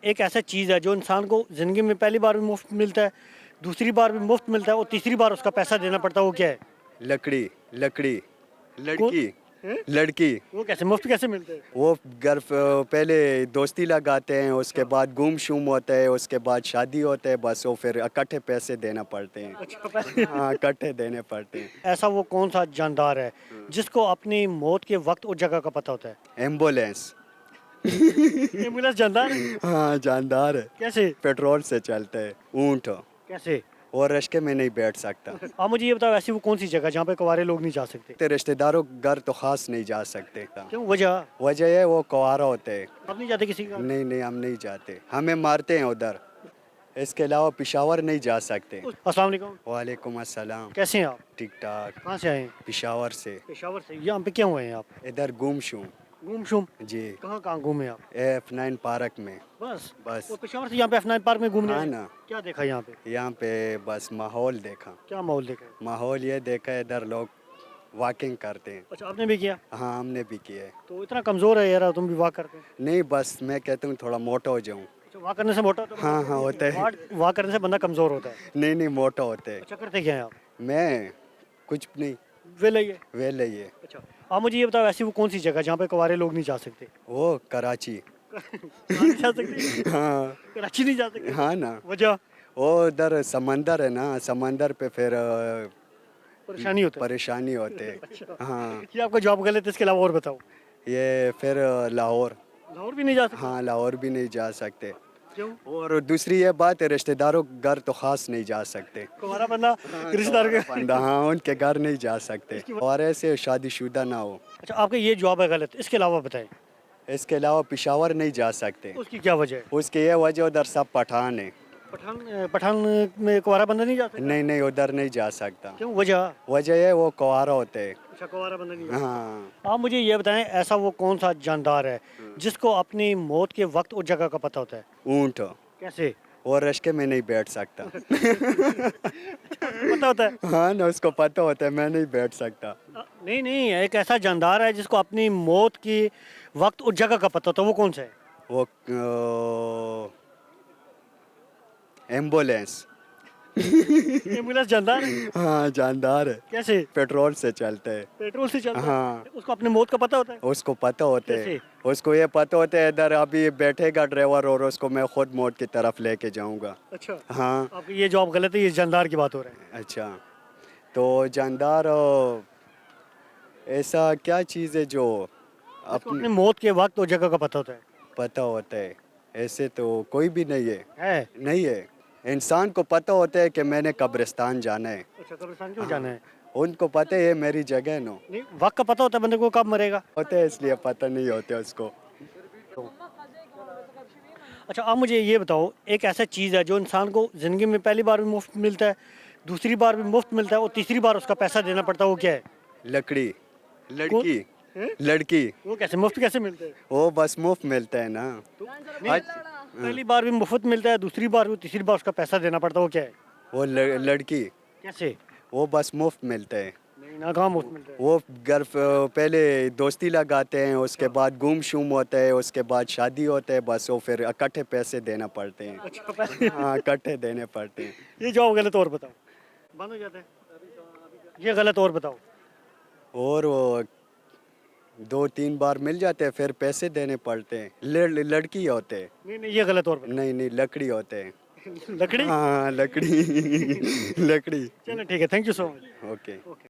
ایک ایسا چیز ہے جو انسان کو زندگی میں پہلی بار بھی مفت ملتا ہے, دوسری بار بھی مفت ملتا ہے اور تیسری بار اس کا پیسہ دینا پڑتا ہے, وہ کیا ہے؟ لکڑی لکڑی کون؟ لڑکی لڑکی وہ کیسے مفت کیسے ملتے ہیں؟ وہ گھر پہلے دوستی لگاتے ہیں, اس کے بعد گم شوم ہوتا ہے, اس کے بعد شادی ہوتا ہے, بس وہ پھر اکٹھے پیسے دینا پڑتے ہیں. ہاں اکٹھے دینے پڑتے ہیں. ایسا وہ کون سا جاندار ہے جس کو اپنی موت کے وقت اور جگہ کا پتہ ہوتا ہے؟ ایمبولینس. ایمبولینس جاندار ہے؟ ہاں جاندار ہے. کیسے؟ پیٹرول سے چلتا ہے. اونٹ کیسے؟ اور رشکے میں نہیں بیٹھ سکتا. آپ مجھے یہ بتاؤ, ایسی وہ کون سی جگہ جہاں پہ کوارے لوگ نہیں جا سکتے؟ رشتہ داروں گھر تو خاص نہیں جا سکتے. کیوں, وجہ؟ وجہ ہے وہ کوارا ہوتے ہیں. آپ نہیں جاتے کسی کا؟ نہیں ہم نہیں جاتے, ہمیں مارتے ہیں ادھر. اس کے علاوہ پشاور نہیں جا سکتے. السلام علیکم. وعلیکم السلام. کیسے ہیں آپ؟ ٹھیک ٹھاک. کہاں سے آئے ہیں؟ پشاور سے. پشاور سے. یہاں پہ کیا ہوئے ہیں آپ؟ ادھر گم شوم. گم شم؟ جی. کہاں گھومے آپ؟ F9 پارک میں. بس بس. اور پشاور سے یہاں پہ F9 پارک میں گھومنے ہاں آئے؟ نا. کیا دیکھا یہاں پہ؟ یہاں پہ بس ماحول دیکھا. کیا ماحول دیکھا؟ ماحول یہ دیکھا ادھر لوگ واکنگ کرتے ہیں. اچھا, آپ نے بھی کیا؟ ہاں ہم نے بھی کیا ہے. تو اتنا کمزور ہے یار, تم بھی واک کرتے ہیں؟ نہیں بس میں کہتا ہوں تھوڑا موٹا ہو جاؤں. اچھا, واک کرنے سے موٹا ہوتا ہے؟ ہاں ہوتا ہے. واک کرنے سے بندہ کمزور ہوتا ہے. نہیں موٹا ہوتا ہے. اچھا, کرتے کیا ہیں آپ؟ میں کچھ نہیں, ویلے ہی ہے. ویلے ہی ہے. اچھا, آپ مجھے یہ بتاؤ, ایسی وہ کون سی جگہ جہاں پہ کوارے لوگ نہیں جا سکتے؟ وہ کراچی. نہیں جا سکتے؟ ہاں. کراچی نہیں جا سکتے؟ ہاں نا. وجہ؟ وہ ادھر سمندر ہے نا, سمندر پہ پھر پریشانی ہوتے. ہاں. یہ آپ کا جواب غلط ہے, اس کے علاوہ اور بتاؤ. یہ پھر لاہور. لاہور بھی نہیں جا سکتے؟ ہاں لاہور بھی نہیں جا سکتے. کیوں؟ اور دوسری یہ بات ہے, رشتہ داروں گھر تو خاص نہیں جا سکتے. ہمارا بندہ رشتہ دار کے بندہ ہاں ان کے گھر نہیں جا سکتے, اور ایسے شادی شدہ نہ ہو. اچھا, آپ کا یہ جواب ہے غلط, اس کے علاوہ بتائیں. اس کے علاوہ پشاور نہیں جا سکتے. اس کی کیا وجہ ہے؟ اس کی یہ وجہ ادھر سب پٹھان ہیں. پٹھان میں کوارا بندہ نہیں جا سکتا؟ نہیں ادھر نہیں جا سکتا. کیوں, وجہ؟ وجہ ہے وہ کوارا ہوتے ہیں. اچھا, کوارا بندہ نہیں جا سکتا. ہاں. آپ مجھے یہ بتائیں, ایسا وہ کون سا جاندار ہے جس کو اپنی موت کے وقت اور جگہ کا پتہ ہوتا ہے؟ اونٹ. کیسے؟ اور رشکے میں نہیں بیٹھ سکتا. پتہ ہوتا ہے؟ ہاں نا, اس کو پتہ ہوتا ہے میں نہیں بیٹھ سکتا. نہیں, ایک ایسا جاندار ہے جس کو اپنی موت کی وقت اور جگہ کا پتہ ہوتا ہے, وہ کون سا ہے؟ وہ ایمبولینس. ایمبولینس جاندار ہے؟ ہاں جاندار ہے. کیسے؟ پیٹرول سے چلتا ہے. پیٹرول سے چلتا ہے؟ ہاں. اس کو اپنی موت کا پتہ ہوتا ہے؟ اس کو پتہ ہوتا ہے. کیسے؟ اس کو یہ پتہ ہوتا ہے ادھر ابھی بیٹھے گا ڈرائیور اور اس کو میں خود موت کی طرف لے کے جاؤں گا. اچھا, ہاں. آپ کا یہ جواب غلط ہے, یہ جاندار کی بات ہو رہا ہے. اچھا, تو جاندار ایسا کیا چیز ہے جو اپنی موت کے وقت اور جگہ کا پتہ ہوتا ہے؟ پتہ ہوتا ہے؟ ایسے تو کوئی بھی نہیں ہے. ہے؟ نہیں ہے. انسان کو پتہ ہوتا ہے کہ میں نے قبرستان جانا ہے. اچھا, قبرستان کیوں جانا ہے؟ ان کو پتہ ہے یہ میری جگہ ہے. نو نہیں, وقت کا پتہ ہوتا ہے بندے کو کب مرے گا. ہوتا ہے, اس لیے پتہ نہیں ہوتا اس کو. اچھا, آپ مجھے یہ بتاؤ, ایک ایسا چیز ہے جو انسان کو زندگی میں پہلی بار بھی مفت ملتا ہے, دوسری بار بھی مفت ملتا ہے اور تیسری بار اس کا پیسہ دینا پڑتا ہے, وہ کیا ہے؟ لکڑی لڑکی لڑکی. وہ کیسے مفت کیسے ملتے ہیں؟ وہ بس مفت ملتا ہے نا. پہلی بار بھی مفت ملتا ہے, دوسری بار بھی, تیسری بار اس کا پیسہ دینا پڑتا ہے, وہ کیا ہے؟ وہ لڑکی. کیسے؟ وہ بس مفت ملتا ہے. نہیں نا, کہاں مفت ملتا ہے؟ وہ گھر پہلے دوستی لگاتے ہیں, اس کے بعد گم شوم ہوتا ہے, اس کے بعد شادی ہوتا ہے, بس وہ پھر اکٹھے پیسے دینا پڑتے ہیں. ہاں اکٹھے دینے پڑتے ہیں. یہ جواب غلط, اور بتاؤ. بند ہو جاتے ہیں. یہ غلط, اور بتاؤ. اور وہ 2-3 بار مل جاتے ہیں, پھر پیسے دینے پڑتے ہیں. لڑکی ہوتے ہیں. نہیں, یہ غلط, اور بتاؤ. نہیں لکڑی ہوتے ہیں. لکڑی. ہاں لکڑی. لکڑی. چلو ٹھیک ہے, thank you so much. Okay.